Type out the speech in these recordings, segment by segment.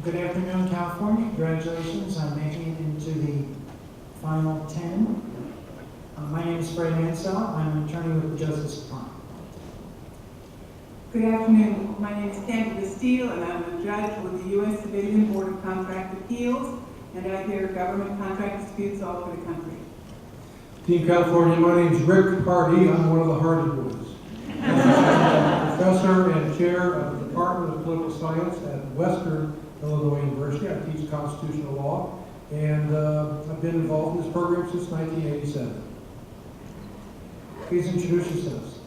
Good afternoon, California. Congratulations on making it into the final 10. My name is Fred Ansell. I'm an attorney with the Justice Department. Good afternoon. My name is Candida Steele, and I'm a judge with the U.S. Division Board of Contract Appeals, and I hear government contract disputes all over the country. Team California, my name is Rick Hardy. I'm one of the Hardy boys. I'm a professor and chair of the Department of Political Science at Western Illinois University. I teach constitutional law, and I've been involved in this program since 1987. Please introduce yourselves.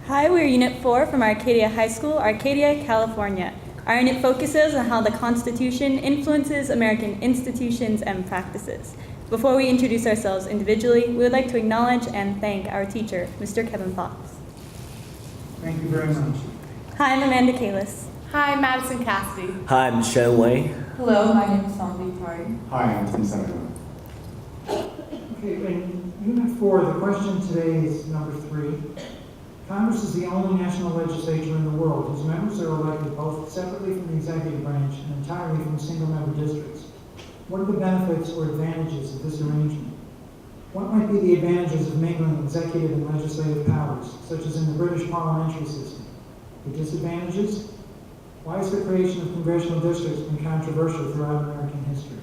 Hi, we're Unit 4 from Arcadia High School, Arcadia, California. Our unit focuses on how the Constitution influences American institutions and practices. Before we introduce ourselves individually, we would like to acknowledge and thank our teacher, Mr. Kevin Fox. Thank you very much. Hi, I'm Amanda Kalis. Hi, I'm Madison Cassidy. Hi, I'm Shen Wei. Hello, my name is Sanvi Party. Hi, I'm Tim Senator. Okay, in Unit 4, the question today is number 3. Congress is the only national legislature in the world whose members are elected both separately from the executive branch and entirely from single-member districts. What are the benefits or advantages of this arrangement? What might be the advantages of mingling executive and legislative powers, such as in the British parliamentary system? The disadvantages? Why has the creation of congressional districts been controversial throughout American history?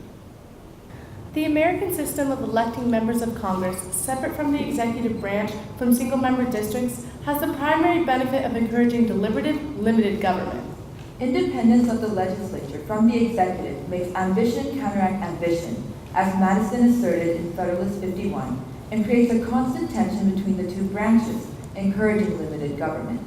The American system of electing members of Congress, separate from the executive branch from single-member districts, has the primary benefit of encouraging deliberative, limited government. Independence of the legislature from the executive makes ambition counteract ambition, as Madison asserted in Federalist 51, and creates a constant tension between the two branches, encouraging limited government.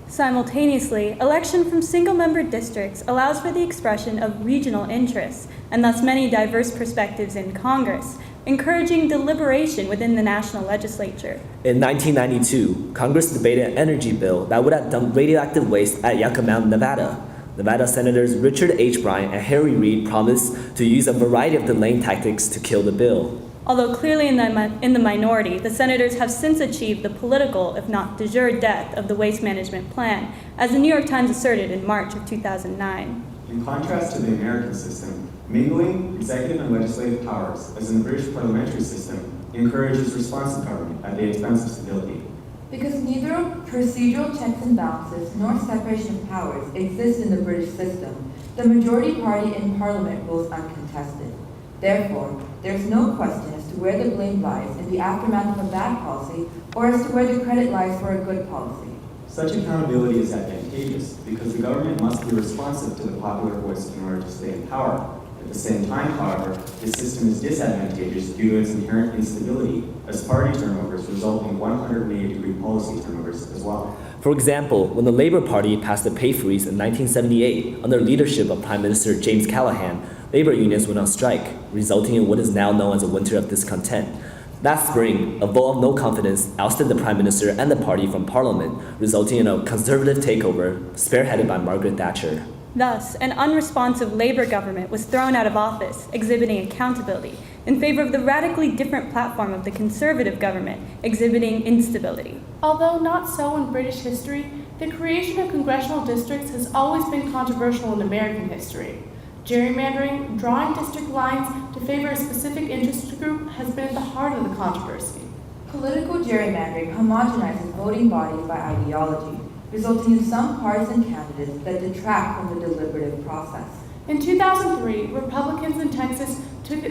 Simultaneously, election from single-member districts allows for the expression of regional interests, and thus many diverse perspectives in Congress, encouraging deliberation within the national legislature. In 1992, Congress debated an energy bill that would have dumped radioactive waste at Yucca Mountain, Nevada. Nevada Senators Richard H. Bryant and Harry Reid promised to use a variety of delaying tactics to kill the bill. Although clearly in the minority, the senators have since achieved the political, if not de jure, death of the waste management plan, as the New York Times asserted in March of 2009. In contrast to the American system, mingling executive and legislative powers, as in the British parliamentary system, encourages responsive government at the expense of stability. Because neither procedural checks and balances nor separation of powers exist in the British system, the majority party in Parliament rules uncontested. Therefore, there is no question as to where the blame lies in the aftermath of a bad policy or as to where the credit lies for a good policy. Such accountability is advantageous because the government must be responsive to the popular voice in order to stay in power. At the same time, however, the system is disadvantageous due to its inherent instability, as party turnovers result in 180-degree policy turnovers as well. For example, when the Labour Party passed the pay freeze in 1978 under leadership of Prime Minister James Callaghan, labor unions went on strike, resulting in what is now known as a winter of discontent. That spring, a vote of no confidence ousted the Prime Minister and the party from Parliament, resulting in a conservative takeover spearheaded by Margaret Thatcher. Thus, an unresponsive Labour government was thrown out of office, exhibiting accountability, in favor of the radically different platform of the Conservative government, exhibiting instability. Although not so in British history, the creation of congressional districts has always been controversial in American history. Gerrymandering, drawing district lines to favor a specific interest group, has been at the heart of the controversy. Political gerrymandering homogenizes voting bodies by ideology, resulting in some partisan candidates that detract from the deliberative process. In 2003, Republicans in Texas took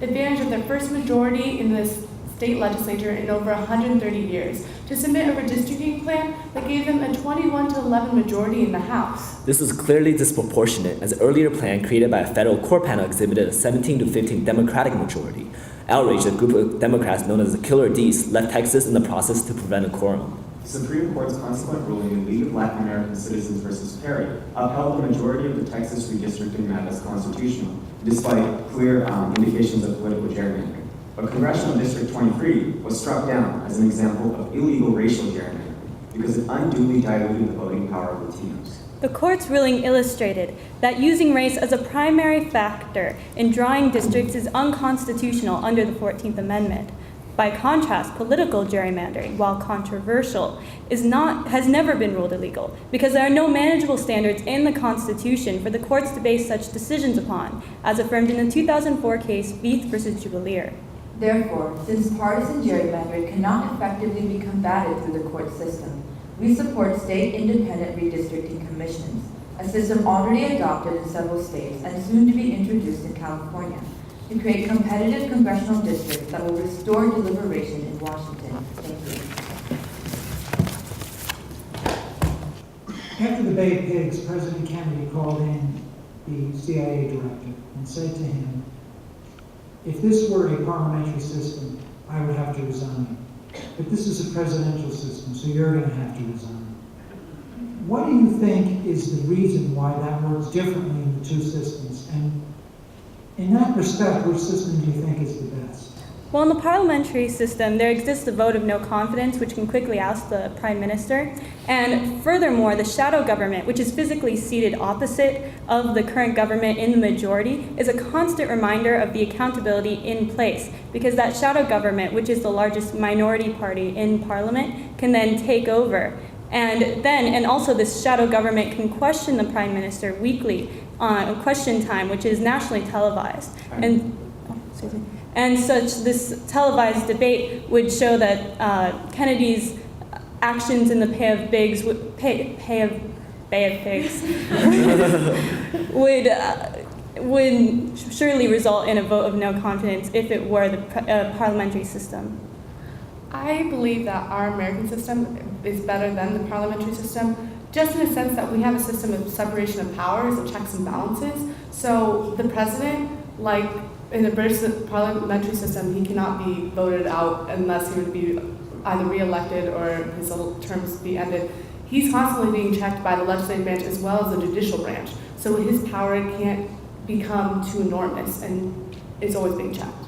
advantage of their first majority in the state legislature in over 130 years to submit a redistricting plan that gave them a 21-11 majority in the House. This was clearly disproportionate, as the earlier plan created by a federal core panel exhibited a 17-15 Democratic majority. Outraged, a group of Democrats known as the Killer D's left Texas in the process to prevent a quorum. The Supreme Court's consequent ruling in League of Latin American Citizens versus Perry upheld the majority of the Texas redistricting map as constitutional, despite clear indications of political gerrymandering. But Congressional District 23 was struck down as an example of illegal racial gerrymandering because it unduly diluted the voting power of Latinos. The court's ruling illustrated that using race as a primary factor in drawing districts is unconstitutional under the 14th Amendment. By contrast, political gerrymandering, while controversial, has never been ruled illegal because there are no manageable standards in the Constitution for the courts to base such decisions upon, as affirmed in the 2004 case Veith versus Jubileer. Therefore, since partisan gerrymandering cannot effectively be combated through the court system, we support state independent redistricting commissions, a system already adopted in several states and soon to be introduced in California, to create competitive congressional districts that will restore deliberation in Washington. Thank you. After the Bay of Pigs, President Kennedy called in the CIA director and said to him, if this were a parliamentary system, I would have to resign. But this is a presidential system, so you're going to have to resign. What do you think is the reason why that works differently in the two systems? And in that respect, which system do you think is the best? Well, in the parliamentary system, there exists a vote of no confidence, which can quickly oust the prime minister. And furthermore, the shadow government, which is physically seated opposite of the current government in the majority, is a constant reminder of the accountability in place, because that shadow government, which is the largest minority party in parliament, can then take over. And also this shadow government can question the prime minister weekly on question time, which is nationally televised. And this televised debate would show that Kennedy's actions in the Bay of Pigs would surely result in a vote of no confidence if it were the parliamentary system. I believe that our American system is better than the parliamentary system, just in the sense that we have a system of separation of powers, of checks and balances. So the president, like in the British parliamentary system, he cannot be voted out unless he would be either re-elected or his terms be ended. He's constantly being checked by the legislative branch as well as the judicial branch. So his power can't become too enormous, and it's always being checked.